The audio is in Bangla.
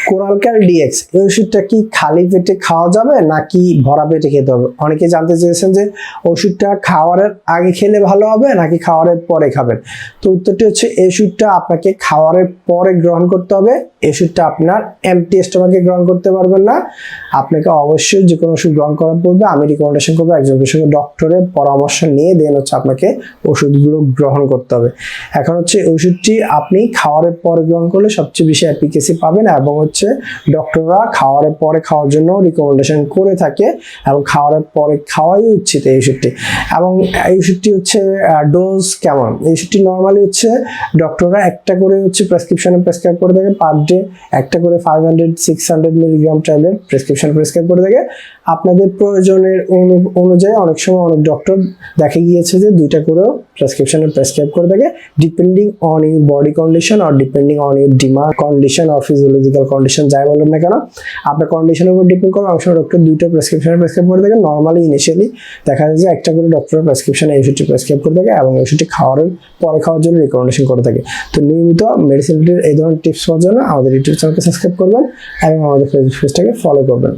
কোরালক্যাল ডিএক্স এই ওষুধটা কি খালি পেটে খাওয়া যাবে নাকি ভরা পেটে খেতে হবে? অনেকে জানতে চেয়েছেন যে ওষুধটা খাওয়ার আগে খেলে ভালো হবে নাকি খাওয়ারের পরে খাবেন। তো উত্তরটি হচ্ছে এই ওষুধটা আপনাকে খাওয়ারের পরে গ্রহণ করতে হবে। এই ওষুধটা আপনার এমটি স্টমাকে গ্রহণ করতে পারবেন না। আপনাকে অবশ্যই যে কোনো ওষুধ গ্রহণ করার পূর্বে আমি রিকমেন্ডেশন করবো একজন বিশেষজ্ঞ ডক্টরের পরামর্শ নিয়ে দেন হচ্ছে আপনাকে ওষুধগুলো গ্রহণ করতে হবে। এখন হচ্ছে ওষুধটি আপনি খাওয়ারের পরে গ্রহণ করলে সবচেয়ে বেশি এফিকেসি পাবেন এবং হচ্ছে ডক্টররা খাওয়ারের পরে খাওয়ার জন্য রিকমেন্ডেশন করে থাকে এবং খাওয়ারের পরে খাওয়াই উচিত এই ওষুধটি। এবং এই ওষুধটি হচ্ছে ডোজ কেমন, এই ওষুধটি নর্মালি হচ্ছে ডক্টররা একটা করে হচ্ছে প্রেসক্রিপশনে প্রেসক্রাইব করে থাকে পার ডে, একটা করে 500-600 মিলিগ্রাম ট্যাবলেট প্রেসক্রিপশন প্রেসক্রাইব করে থাকে। আপনাদের প্রয়োজনের অনুযায়ী অনেক সময় অনেক ডক্টর দেখা গিয়েছে যে 2টা করেও প্রেসক্রিপশনে প্রেসক্রাইব করে থাকে, depending on your body condition আর depending on your demand condition আর ফিজিওলজিক্যাল কন্ডিশন যাই বলেন না কেন আপনার কন্ডিশনের উপর ডিপেন্ড করে অনেক সময় ডক্টর 2টা প্রেসক্রিপশনে প্রেসক্রাইব করে থাকে। নর্মালি ইনিশিয়ালি দেখা যায় যে একটা করে ডক্টর প্রেসক্রিপশনে এই ওষুধটি প্রেসক্রাইব করে থাকে এবং এই ওষুধটি খাওয়ার পরে খাওয়ার জন্য রিকমেন্ডেশন করে থাকে। তো নিয়মিত মেডিসিন রিলেটেড এই ধরনের টিপস পাওয়ার জন্য আমাদের ইউটিউব চ্যানেলকে সাবস্ক্রাইব করবেন এবং আমাদের ফেসবুক পেজটাকে ফলো করবেন।